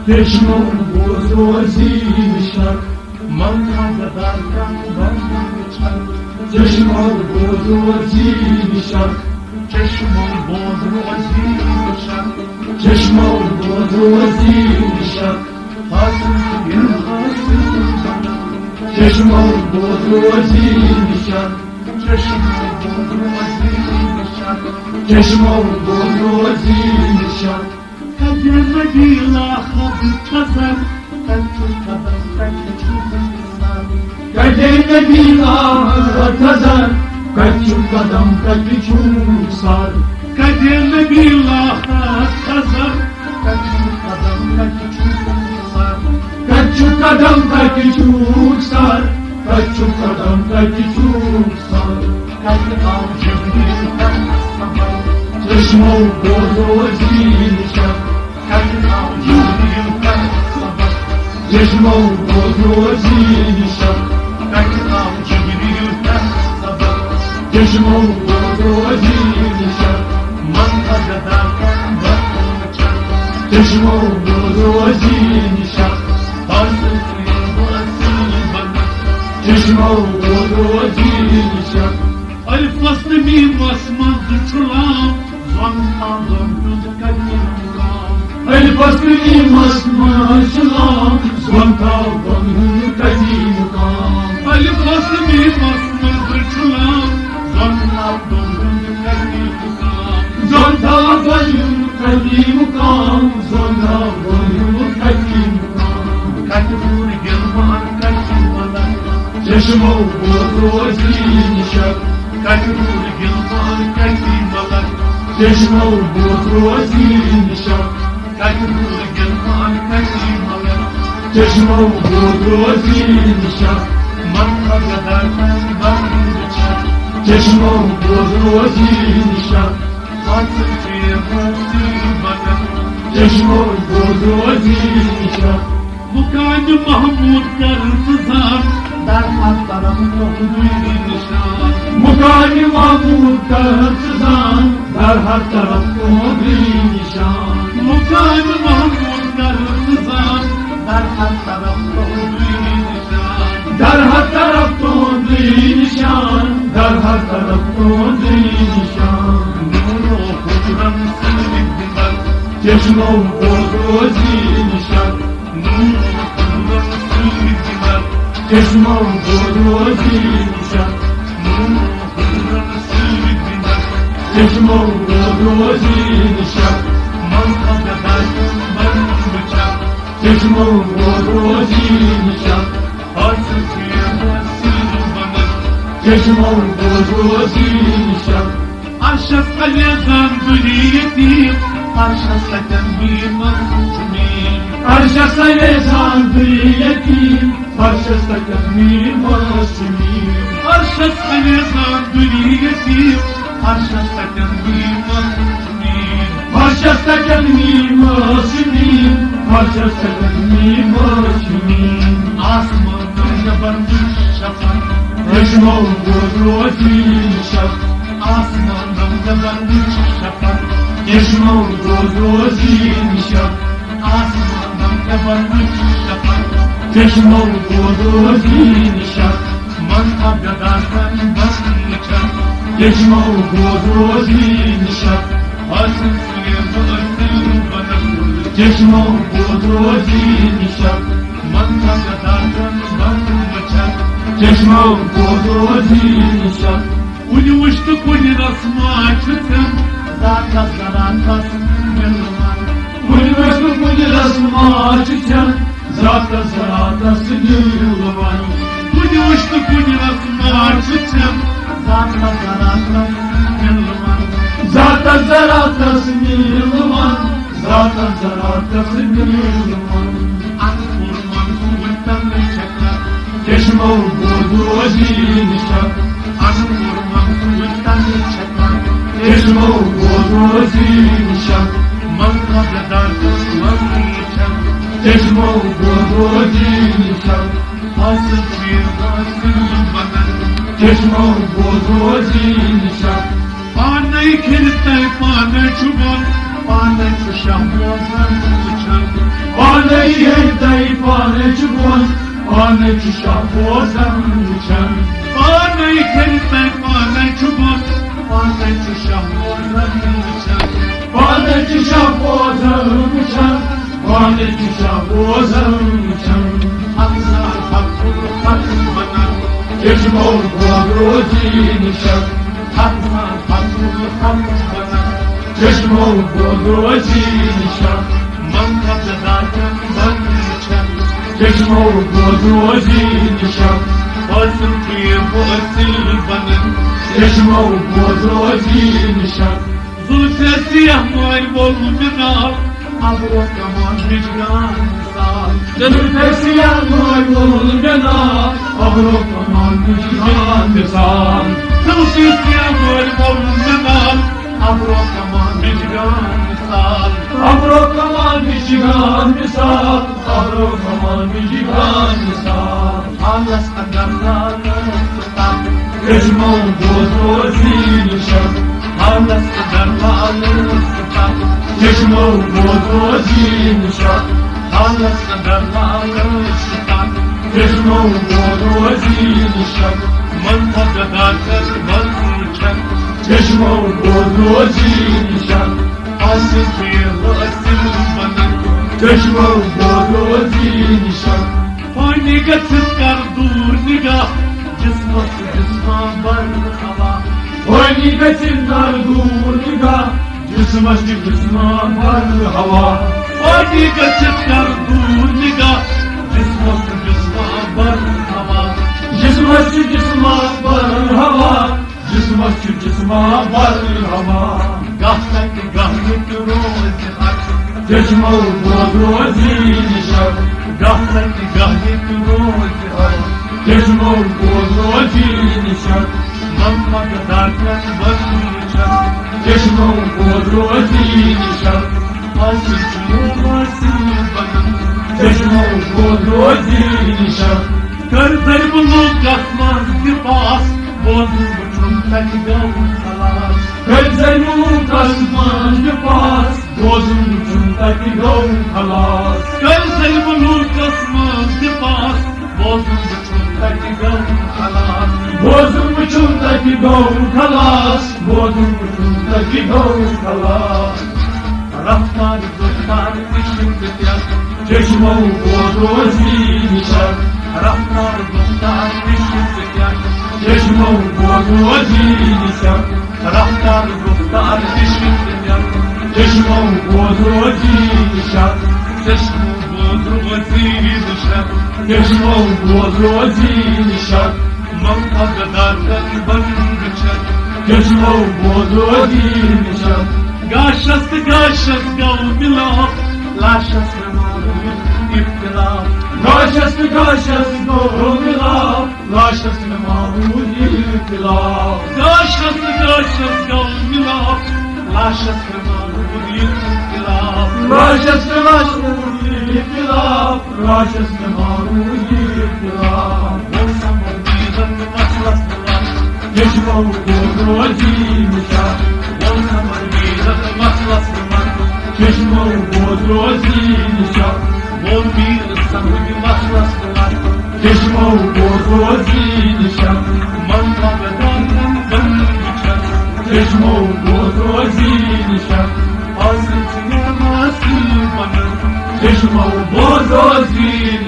چشمم بزرگی میشد من ندارم چشمم بزرگی میشد چشمم بزرگی میشد چشمم بزرگی میشد چشمم بزرگی میشد چشمم بزرگی میشد قدم دیلا خود تزر قدم دیلا خود تزر کچو قدم کچو سر قدم دیلا خود تزر کچو قدم کچو سر کچو قدم کچو سر چشمم بزرگی میشد چشمم بزرگی میشد چشمم بزرگی میشد من چشمم بزرگی میشد چشمم بزرگی میشد الفصل میم اسمان چلام الفصل میم اسمان چلام زونتا بنو قدیم کام الفصل میم اسمان چلام زونتا بنو قدیم کام زونتا بنو قدیم کام زونتا بنو قدیم کام کتور گلمان کتولا چشمو بزرگی میشد کتور گلمان کتولا چشمم بزرگی میشد کتور گلمان کتولا چشمم بزرگی میشد من ندارم چشمم بزرگی میشد چشمم بزرگی میشد مکان محمود کرزار در هر طرف توی نشان مکان محمود کرزار در هر طرف توی نشان مکان محمود کرزار در هر طرف توی نشان در هر طرف توی نشان در هر طرف توی نشان نور و خرم سلیم بر چشمم بزرگی میشد نور و خرم سلیم بر چشمم بزرگی میشد نور و خرم سلیم بر چشمم بزرگی میشد من ندارم چشمم بزرگی میشد چشمم بزرگی میشد عشق لیزان بریتی عشق تنبیم جمیم عشق لیزان بریتی عشق تنبیم جمیم عشق لیزان بریتی عشق تنبیم جمیم عشق تنبیم جمیم عشق تنبیم جمیم آسمان نبرد شفن چشمم بزرگی میشد آسمان نبرد شفن چشمم بزرگی میشد آسمان نبرد شفن چشمم بزرگی میشد من ندارم چشمم بزرگی میشد چشمم بزرگی میشد من ندارم چشمم بزرگی میشد اونی وشت کنی رسماچتم زاکس زراکس ملوان اونی وشت کنی رسماچتم زاکس زراکس ملوان اونی وشت کنی رسماچتم زاکس زراکس ملوان زاکس زراکس ملوان زاکس زراکس ملوان انفورمان کولتن شکر چشمم بزرگی میشد انفورمان کولتن شکر چشمم بزرگی میشد من ندارم چشمم بزرگی میشد چشمم بزرگی میشد پانه کلته پانه چوبان پانه شهوازم چند بانه یدی بانه جبون بانه شهوازم چند بانه کلمه بانه جبون بانه شهوازم چند بانه شهوازم چند بانه شهوازم چند همزار حقل خطم منم چشمور بودروزی نشد همزار حقل خطم منم چشمور بودروزی نشد من قدردارم من نشد چشمور بودروزی نشد بازم توی بازل بنم چشمور بودروزی نشد زلف سیاه مای بولمنال ابرو کمان مجگان سال زلف سیاه مای بولمنال ابرو کمان مجگان سال زلف سیاه مای بولمنال ابرو کمان مجگان سال ابرو کمان مجگان سال ابرو کمان مجگان سال آلس قدردان چشمون بودروزی نشد آلس قدردان چشمون بودروزی نشد آلس قدردان چشمون بودروزی نشد من قدردان من چند چشمون بودروزی نشد آسل بیل آسل بنم چشمون بودروزی نشد پای نگاه دور نگاه جسما بر هوا پای نگاه دور نگاه جسما بر هوا پای نگاه دور نگاه جسما بر هوا جسما بر هوا جسما بر هوا گاه روز خط چشما بودروزی نشد گاه روز خط چشما بودروزی نشد من قدردان من نشد چشما بودروزی نشد آسل بنم چشما بودروزی نشد کرده بلوغ قسمان لباس بازم بچون تکیدم خلاص کرده بلوغ قسمان لباس بازم بچون تکیدم خلاص کرده بلوغ قسمان لباس بازم بچون تکیدم خلاص بازم بچون تکیدم خلاص بازم بچون تکیدم خلاص رفتار دختر پیشم بتیاد چشما بودروزی نشد رفتار دختر پیشم بتیاد چشما بودروزی نشد رفتار دختر پیشم بتیاد چشما بودروزی نشد چشما بودروزی نشد چشما بودروزی نشد من قدردان من نشد چشما بودروزی نشد گاشست قوملا لاشست مالوی ابتلا گاشست قوملا لاشست مالوی ابتلا گاشست قوملا لاشست مالوی ابتلا لاشست مالوی ابتلا لاشست مالوی ابتلا بولسam olmayacak maslaslar çeşme bودروزی نشد بولسam olmayacak maslaslar çeşme bودروزی نشد olmayacak maslaslar çeşme bودروزی نشد من قدردانم من نشد çeşme bودروزی نشد آسل بنم چشما بودروزی